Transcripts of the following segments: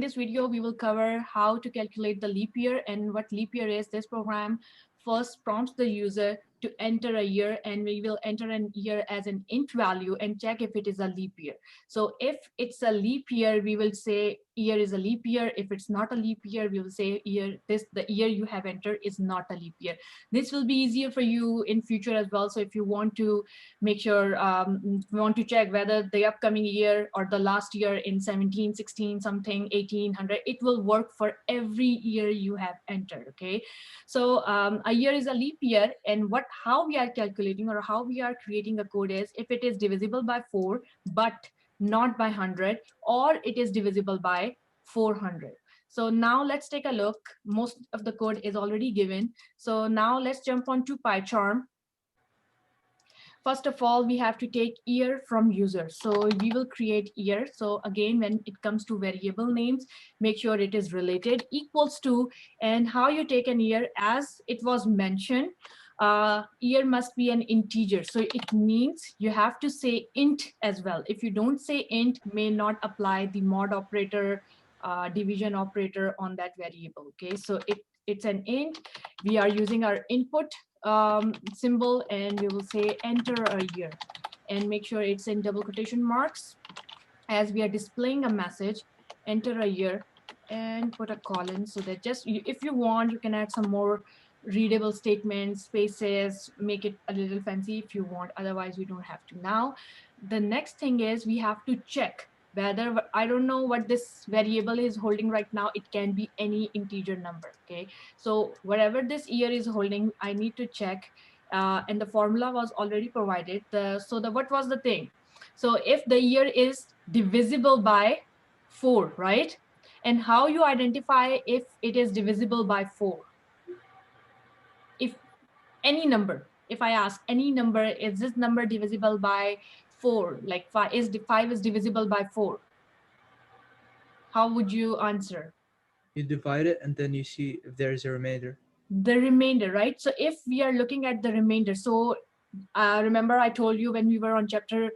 this video, we will cover how to calculate the leap year and what leap year is. This program first prompts the user to enter a year, and we will enter an year as an int value and check if it is a leap year. So if it's a leap year, we will say year is a leap year. If it's not a leap year, we will say the year you have entered is not a leap year. This will be easier for you in future as well. So if you want to make sure, we want to check whether the upcoming year or the last year in 17, 16, something, 1800, it will work for every year you have entered, okay? So a year is a leap year, and how we are calculating or how we are creating a code is if it is divisible by 4, but not by 100, or it is divisible by 400. So now let's take a look. Most of the code is already given. So now let's jump on to PyCharm. First of all, we have to take year from user. So we will create year. So again, when it comes to variable names, make sure it is related equals to, and how you take an year, as it was mentioned, year must be an integer. So it means you have to say int as well. If you don't say int, may not apply the mod operator, division operator on that variable. Okay, so it's an int. We are using our input symbol, and we will say enter a year, and make sure it's in double quotation marks as we are displaying a message, enter a year, and put a colon, so that just if you want, you can add some more readable statements, spaces, make it a little fancy if you want. Otherwise, you don't have to. Now, the next thing is we have to check whether, I don't know what this variable is holding right now. It can be any integer number. Okay, so whatever this year is holding, I need to check, and the formula was already provided. What was the thing? So if the year is divisible by 4, right? And how you identify if it is divisible by 4? If any number, if I ask any number, is this number divisible by 4? Like 5 is divisible by 4. How would you answer? You divide it and then you see if there is a remainder. The remainder, right? So if we are looking at the remainder, so remember I told you when we were on chapter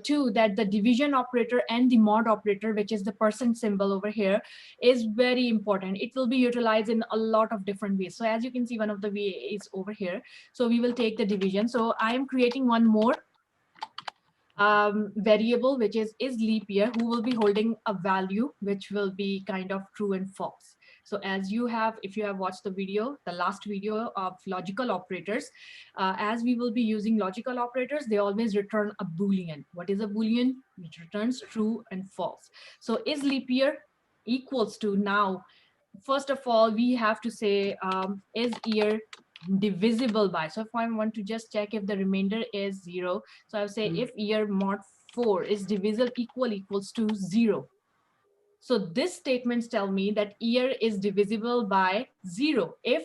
2 that the division operator and the mod operator, which is the percent symbol over here, is very important. It will be utilized in a lot of different ways. So as you can see, one of the ways is over here. So we will take the division. So I am creating one more variable, which is leap year, who will be holding a value which will be kind of true and false. So as you have, if you have watched the video, the last video of logical operators, as we will be using logical operators, they always return a Boolean. What is a Boolean? Which returns true and false. So is leap year equals to, now, first of all, we have to say, is year divisible by? So if I want to just check if the remainder is 0, so I'll say if year mod 4 is divisible equals to 0. So this statements tell me that year is divisible by 0. If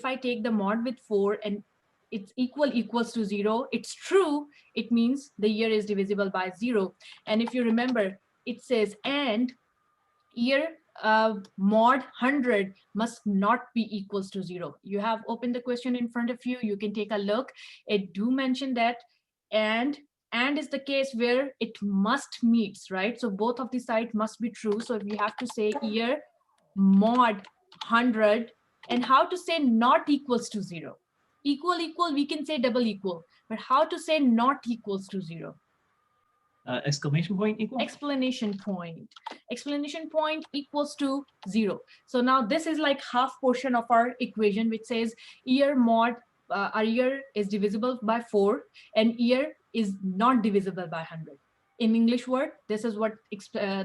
I take the mod with 4 and it's equals to 0, it's true. It means the year is divisible by 0. And if you remember, it says, and year mod 100 must not be equals to 0. You have opened the question in front of you. You can take a look. It do mention that, and is the case where it must meets, right? So both of the side must be true. So we have to say year mod 100, and how to say not equals to 0. Equal, we can say double equal, but how to say not equals to 0? Exclamation point equal? Explanation point equals to 0. So now this is like half portion of our equation, which says year mod, our year is divisible by 4 and year is not divisible by 100. In English word, this is what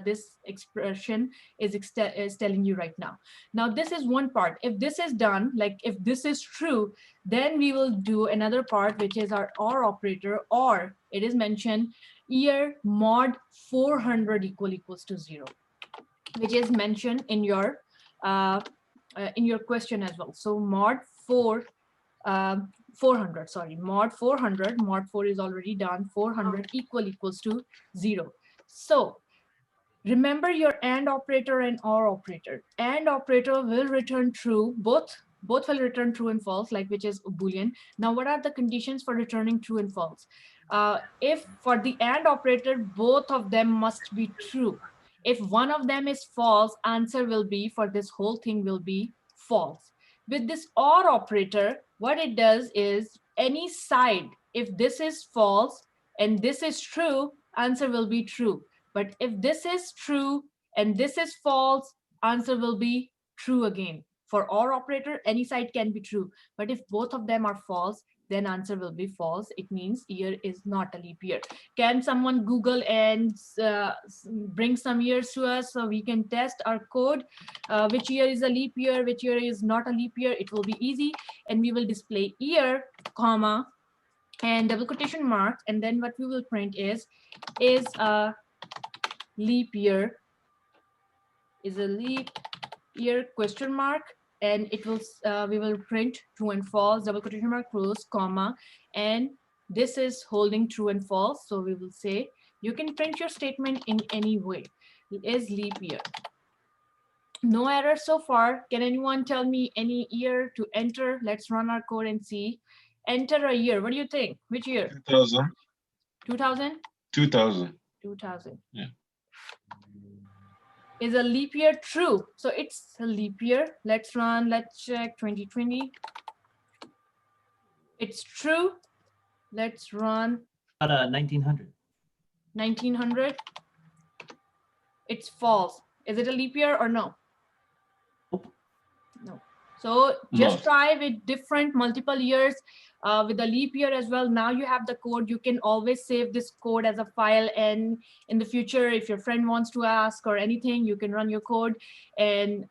this expression is telling you right now. Now this is one part. If this is done, like if this is true, then we will do another part, which is our OR operator, or it is mentioned year mod 400 equals to 0, which is mentioned in your question as well. So mod 400, sorry, mod 400, mod 4 is already done, 400 equals to 0. So remember your AND operator and OR operator. AND operator will return true, both will return true and false, like which is Boolean. Now what are the conditions for returning true and false? If for the AND operator, both of them must be true. If one of them is false, answer will be for this whole thing will be false. With this OR operator, what it does is any side, if this is false and this is true, answer will be true. But if this is true and this is false, answer will be true again. For OR operator, any side can be true. But if both of them are false, then answer will be false. It means year is not a leap year. Can someone Google and bring some years to us so we can test our code? Which year is a leap year, which year is not a leap year? It will be easy. And we will display year, comma, and double quotation mark. And then what we will print is a leap year, is a leap year question mark, and it will we will print true and false, double quotation mark, close, comma, and this is holding true and false. So we will say you can print your statement in any way. It is leap year. No error so far. Can anyone tell me any year to enter? Let's run our code and see. Enter a year. What do you think? Which year? 2000. 2000? 2000. 2000. Yeah. Is a leap year true? So it's a leap year. Let's run, let's check 2020. It's true. Let's run 1900. 1900. It's false. Is it a leap year or no? Nope. No. So just No. try with different multiple years with a leap year as well. Now you have the code. You can always save this code as a file, and in the future, if your friend wants to ask or anything, you can run your code, and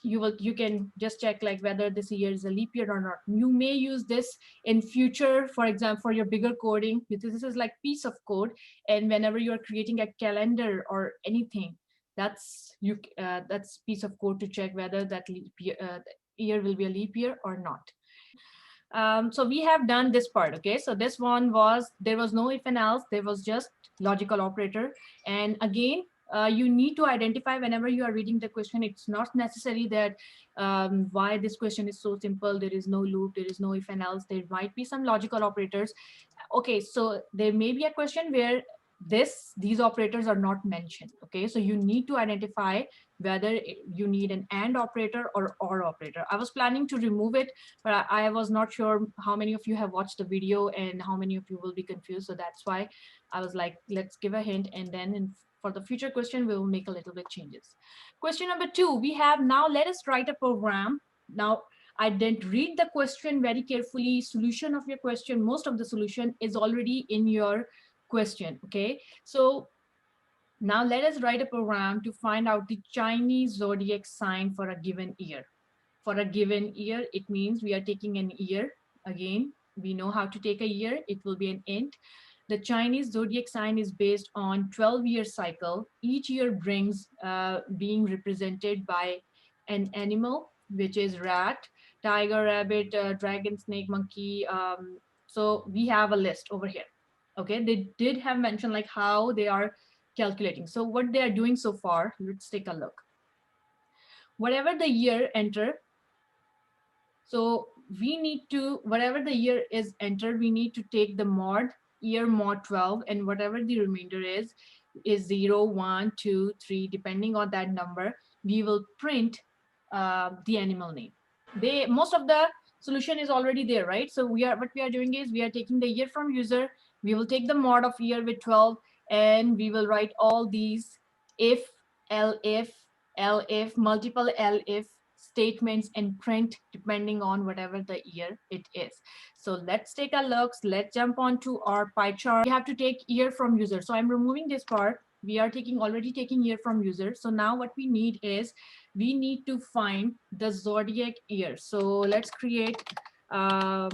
you can just check like whether this year is a leap year or not. You may use this in future, for example, for your bigger coding. This is like piece of code, and whenever you are creating a calendar or anything, that's piece of code to check whether that leap year will be a leap year or not. So we have done this part. Okay, so this one was, there was no if and else, there was just logical operator. And again, you need to identify whenever you are reading the question. It's not necessary that why this question is so simple, there is no loop, there is no if and else. There might be some logical operators. Okay, so there may be a question where these operators are not mentioned. Okay, so you need to identify whether you need an AND operator or operator. I was planning to remove it, but I was not sure how many of you have watched the video and how many of you will be confused. So that's why I was like, let's give a hint, and then for the future question, we will make a little bit changes. Question number 2, we have now, let us write a program. Now, I didn't read the question very carefully. Solution of your question, most of the solution is already in your question. Okay, so now let us write a program to find out the Chinese zodiac sign for a given year. For a given year, it means we are taking an year. Again, we know how to take a year. It will be an int. The Chinese zodiac sign is based on 12-year cycle. Each year brings being represented by an animal, which is rat, tiger, rabbit, dragon, snake, monkey. So we have a list over here. Okay, they did have mentioned like how they are calculating. So what they are doing so far, let's take a look. Whatever the year enter, so we need to, whatever the year is entered, we need to take the mod, year mod 12, and whatever the remainder is 0, 1, 2, 3, depending on that number, we will print the animal name. Most of the solution is already there, right? So what we are doing is we are taking the year from user, we will take the mod of year with 12, and we will write all these if, elif, multiple elif statements and print depending on whatever the year it is. So let's take a look. Let's jump on to our pie chart. We have to take year from user. So I'm removing this part. We are already taking year from user. So now what we need is we need to find the zodiac year. So let's create a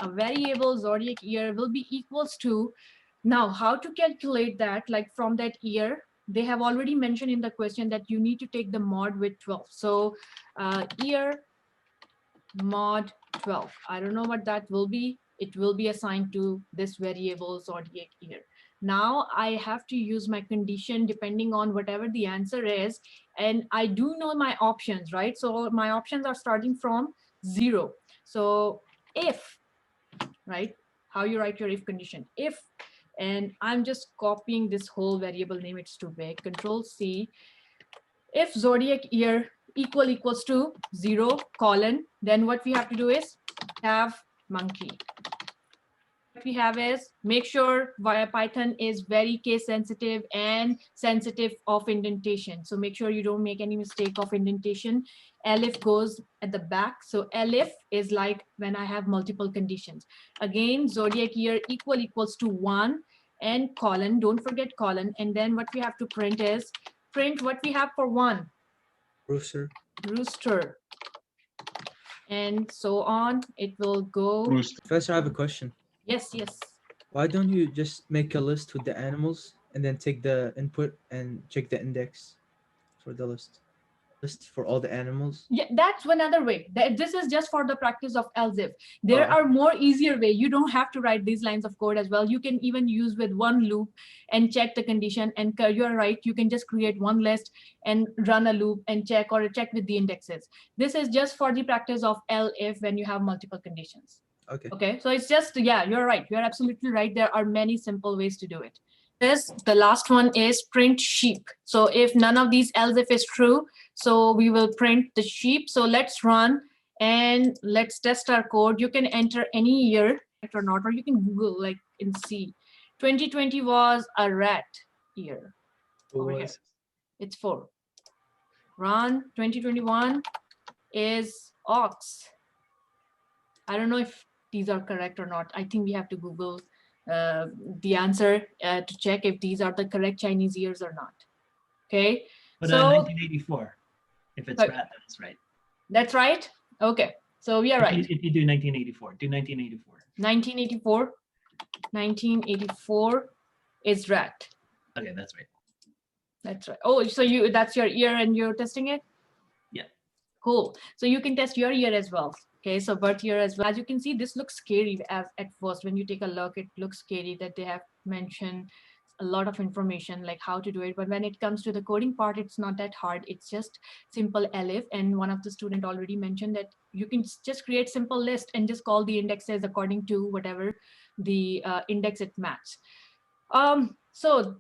variable. Zodiac year will be equals to, now how to calculate that, like from that year, they have already mentioned in the question that you need to take the mod with 12. So year mod 12, I don't know what that will be. It will be assigned to this variable zodiac year. Now I have to use my condition depending on whatever the answer is, and I do know my options, right? So my options are starting from 0. So if, right, how you write your if condition, if And I'm just copying this whole variable name. It's too big. Control C. If zodiac year equals to 0 colon, then what we have to do is have monkey. What we have is make sure Python is very case sensitive and sensitive of indentation. So make sure you don't make any mistake of indentation. Elif goes at the back. So elif is like when I have multiple conditions. Again, zodiac year equals to 1 and colon. Don't forget colon. And then what we have to print is print what we have for 1. Rooster. Rooster. And so on. It will go. Professor, I have a question. Yes. Why don't you just make a list with the animals and then take the input and check the index for the list for all the animals? Yeah, that's one other way. This is just for the practice of ELSIF. There Oh. are more easier way. You don't have to write these lines of code as well. You can even use with one loop and check the condition. And you're right, you can just create one list and run a loop and check with the indexes. This is just for the practice of elif when you have multiple conditions. Okay, so it's just, yeah, you're right. You're absolutely right. There are many simple ways to do it. The last one is print sheep. So if none of these else if is true, so we will print the sheep. So let's run and let's test our code. You can enter any year or not, or you can Google like and see. 2020 was a rat year. Over here. It's 4. Run. 2021 is ox. I don't know if these are correct or not. I think we have to Google the answer to check if these are the correct Chinese years or not. Okay. But so 1984, if it's rat, that's right. That's right. Okay. So we are right. If you do 1984, do 1984. 1984. 1984 is rat. Okay, that's right. That's right. Oh, so that's your year and you're testing it? Yeah. Cool. So you can test your year as well. Okay, so birth year as well. As you can see, this looks scary as at first. When you take a look, it looks scary that they have mentioned a lot of information like how to do it. But when it comes to the coding part, it's not that hard. It's just simple elif. And one of the student already mentioned that you can just create simple list and just call the indexes according to whatever the index it matches. So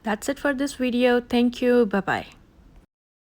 that's it for this video. Thank you. Bye-bye.